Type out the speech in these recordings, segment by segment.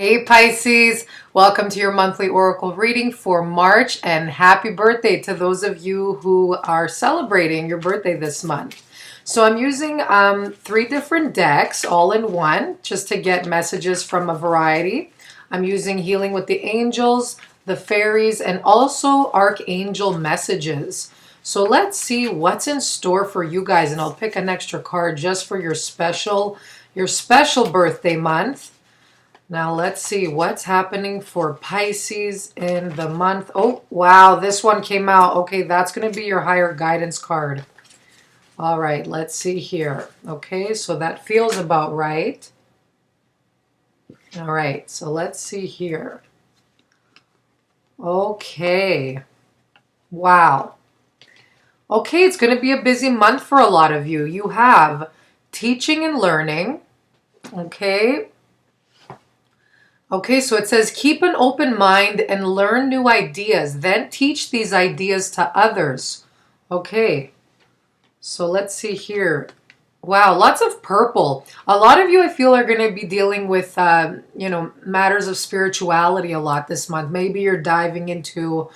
Hey Pisces, welcome to your monthly oracle reading for March, and happy birthday to those of you who are celebrating your birthday this month. So I'm using three different decks all in one just to get messages from a variety. I'm using Healing with the Angels, the Fairies, and also Archangel messages. So let's see what's in store for you guys, and I'll pick an extra card just for your special birthday month. Now let's see what's happening for Pisces in the month. Oh, wow, this one came out. Okay, that's going to be your higher guidance card. All right, let's see here. Okay, so that feels about right. All right, so let's see here. Okay. Wow. Okay, it's going to be a busy month for a lot of you. You have teaching and learning. Okay. Okay, so it says keep an open mind and learn new ideas, then teach these ideas to others. Okay, so let's see here. Wow, lots of purple. A lot of you, I feel, are going to be dealing with, matters of spirituality a lot this month. Maybe you're diving into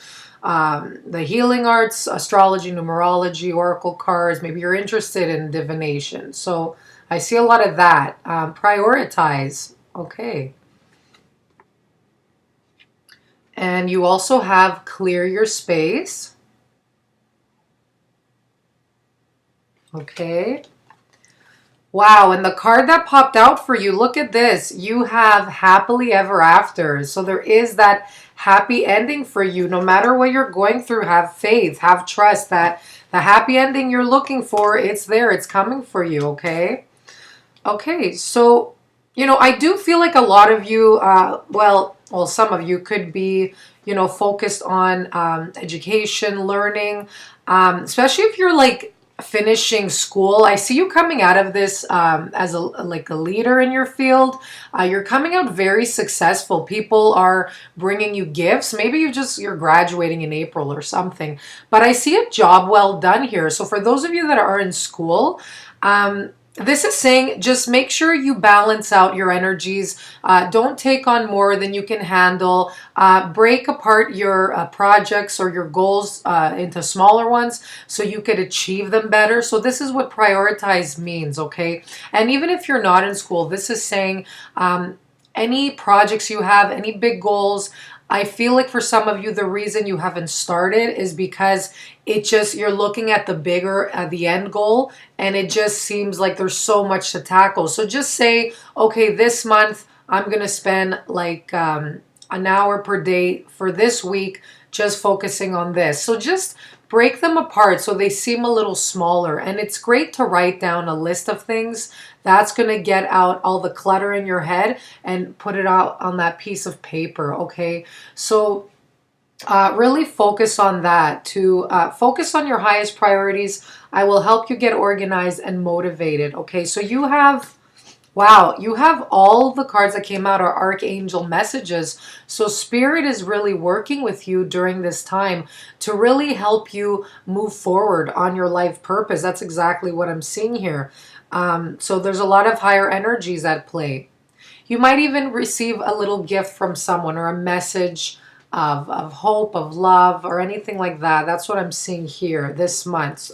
the healing arts, astrology, numerology, oracle cards. Maybe you're interested in divination. So I see a lot of that. Prioritize. Okay. And you also have clear your space. Okay. Wow, and the card that popped out for you, look at this. You have happily ever after. So there is that happy ending for you. No matter what you're going through, have faith, have trust that the happy ending you're looking for, it's there, it's coming for you, okay? Okay, so, I do feel like a lot of you, some of you could be, focused on education, learning, especially if you're like finishing school. I see you coming out of this as a leader in your field. You're coming out very successful. People are bringing you gifts. Maybe you're graduating in April or something. But I see a job well done here. So for those of you that are in school, this is saying just make sure you balance out your energies. Don't take on more than you can handle. Break apart your projects or your goals into smaller ones so you could achieve them better. So this is what prioritize means, okay? And even if you're not in school, this is saying any projects you have, any big goals, I feel like for some of you, the reason you haven't started is because you're looking at the bigger, the end goal, and it just seems like there's so much to tackle. So just say, okay, this month I'm going to spend like an hour per day for this week just focusing on this. So just break them apart so they seem a little smaller. And it's great to write down a list of things. That's going to get out all the clutter in your head and put it out on that piece of paper, okay? So really focus on that. To focus on your highest priorities. I will help you get organized and motivated, okay? So you have... Wow, you have all the cards that came out are Archangel messages. So Spirit is really working with you during this time to really help you move forward on your life purpose. That's exactly what I'm seeing here. So there's a lot of higher energies at play. You might even receive a little gift from someone or a message of hope, of love, or anything like that. That's what I'm seeing here this month.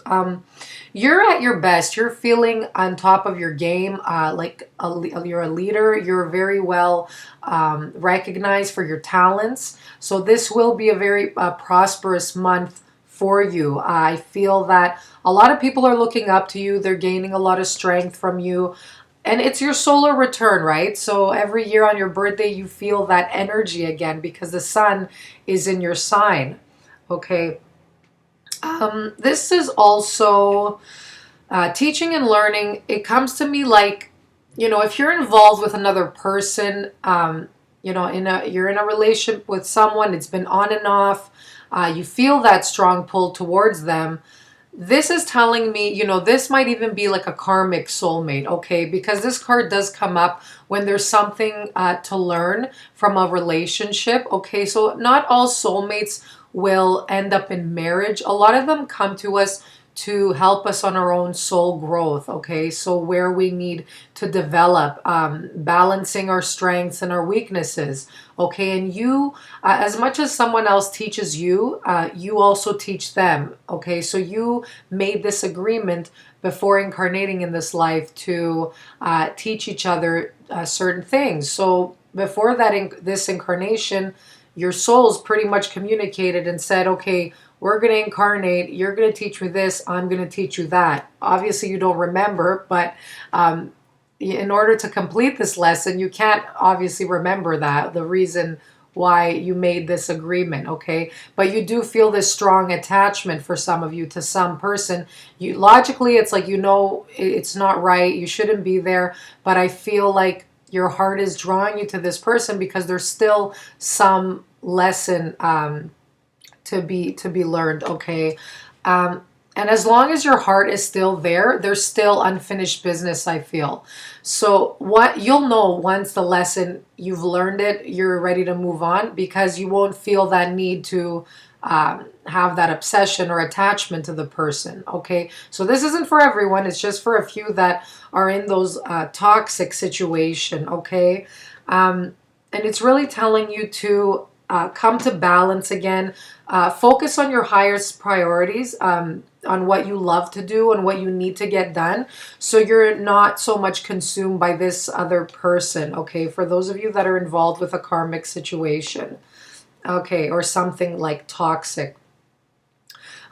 You're at your best. You're feeling on top of your game, you're a leader. You're very well recognized for your talents. So this will be a very prosperous month for you. I feel that a lot of people are looking up to you. They're gaining a lot of strength from you. And it's your solar return, right? So every year on your birthday, you feel that energy again because the sun is in your sign. Okay. This is also teaching and learning. It comes to me like, if you're involved with another person, you're in a relationship with someone, it's been on and off, you feel that strong pull towards them. This is telling me, this might even be like a karmic soulmate, okay? Because this card does come up when there's something to learn from a relationship, okay? So not all soulmates will end up in marriage. A lot of them come to us to help us on our own soul growth, okay? So where we need to develop, balancing our strengths and our weaknesses, okay? And you, as much as someone else teaches you, you also teach them, okay? So you made this agreement before incarnating in this life to teach each other certain things. So before that, this incarnation, your souls pretty much communicated and said, okay, we're going to incarnate. You're going to teach me this. I'm going to teach you that. Obviously, you don't remember, but in order to complete this lesson, you can't obviously remember that, the reason why you made this agreement, okay? But you do feel this strong attachment for some of you to some person. You logically, it's like, you know, it's not right. You shouldn't be there. But I feel like your heart is drawing you to this person because there's still some lesson to be learned, okay? And as long as your heart is still there, there's still unfinished business, I feel. So what you'll know once the lesson, you've learned it, you're ready to move on, because you won't feel that need to have that obsession or attachment to the person, okay? So this isn't for everyone. It's just for a few that are in those toxic situation, okay? And it's really telling you to come to balance again. Focus on your highest priorities, on what you love to do and what you need to get done, so you're not so much consumed by this other person, okay? For those of you that are involved with a karmic situation, okay, or something like toxic.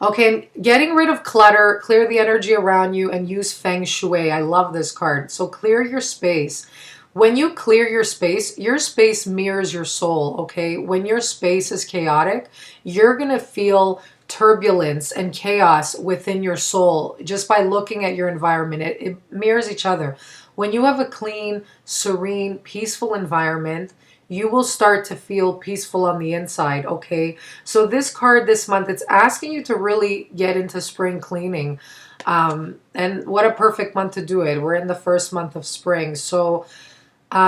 Okay, getting rid of clutter, clear the energy around you, and use Feng Shui. I love this card. So clear your space. When you clear your space mirrors your soul, okay? When your space is chaotic, you're going to feel turbulence and chaos within your soul just by looking at your environment. It mirrors each other. When you have a clean, serene, peaceful environment, you will start to feel peaceful on the inside, okay? So this card this month, it's asking you to really get into spring cleaning. And what a perfect month to do it. We're in the first month of spring. So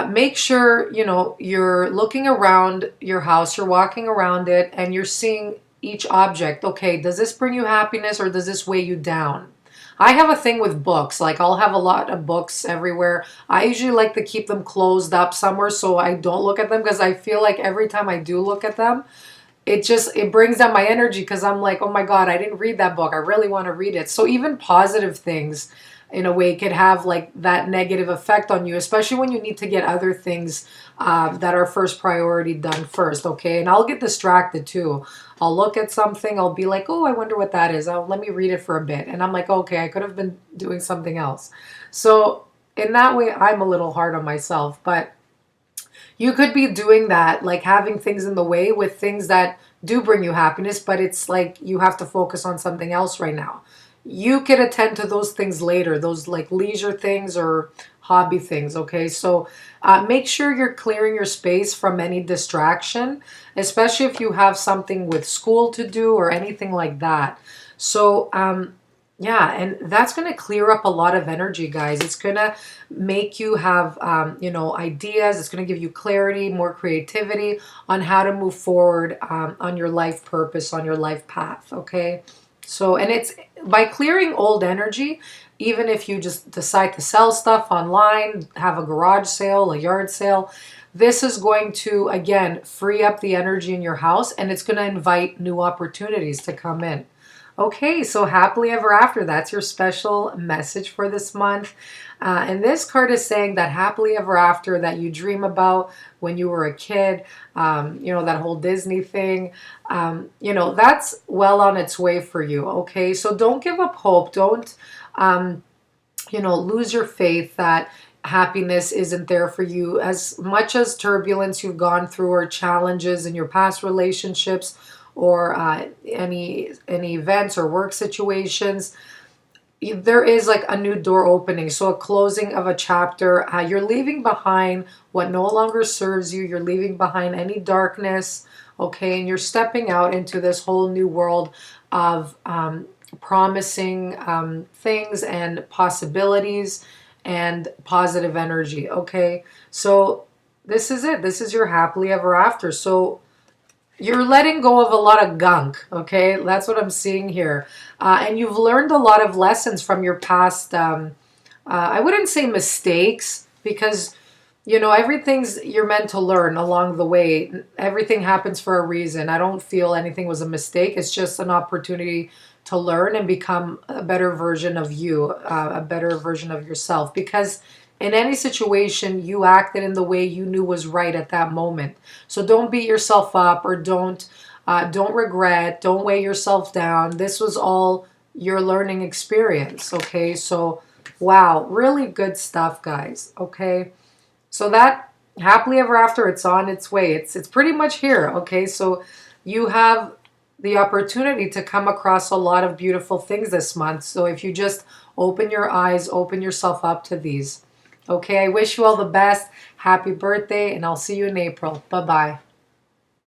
make sure, you know, you're looking around your house, you're walking around it, and you're seeing each object. Okay, does this bring you happiness or does this weigh you down? I have a thing with books. Like, I'll have a lot of books everywhere. I usually like to keep them closed up somewhere so I don't look at them, because I feel like every time I do look at them, it brings down my energy, because I'm like, oh my God, I didn't read that book. I really want to read it. So even positive things, in a way, could have like that negative effect on you, especially when you need to get other things that are first priority done first, okay? And I'll get distracted too. I'll look at something, I'll be like, oh, I wonder what that is. Let me read it for a bit. And I'm like, okay, I could have been doing something else. So in that way, I'm a little hard on myself, but you could be doing that, like having things in the way with things that do bring you happiness, but it's like you have to focus on something else right now. You could attend to those things later, those like leisure things or hobby things, okay? So make sure you're clearing your space from any distraction, especially if you have something with school to do or anything like that. So yeah, and that's going to clear up a lot of energy, guys. It's going to make you have, you know, ideas. It's going to give you clarity, more creativity on how to move forward on your life purpose, on your life path, okay? So, and it's by clearing old energy, even if you just decide to sell stuff online, have a garage sale, a yard sale, this is going to, again, free up the energy in your house, and it's going to invite new opportunities to come in. Okay, so happily ever after, that's your special message for this month. And this card is saying that happily ever after that you dream about when you were a kid, you know, that whole Disney thing, you know, that's well on its way for you, okay? So don't give up hope. Don't, you know, lose your faith that happiness isn't there for you. As much as turbulence you've gone through or challenges in your past relationships, or any events or work situations, there is like a new door opening. So a closing of a chapter. You're leaving behind what no longer serves you. You're leaving behind any darkness, okay? And you're stepping out into this whole new world of promising things and possibilities and positive energy, okay? So this is it. This is your happily ever after. So You're letting go of a lot of gunk, okay? That's what I'm seeing here. And you've learned a lot of lessons from your past, I wouldn't say mistakes, because, everything's you're meant to learn along the way. Everything happens for a reason. I don't feel anything was a mistake. It's just an opportunity to learn and become a better version of you, a better version of yourself. Because in any situation, you acted in the way you knew was right at that moment. So don't beat yourself up, or don't regret, don't weigh yourself down. This was all your learning experience, okay? So wow, really good stuff, guys, okay? So that happily ever after, it's on its way. It's pretty much here, okay? So you have the opportunity to come across a lot of beautiful things this month. So if you just open your eyes, open yourself up to these. Okay, I wish you all the best. Happy birthday, and I'll see you in April. Bye-bye.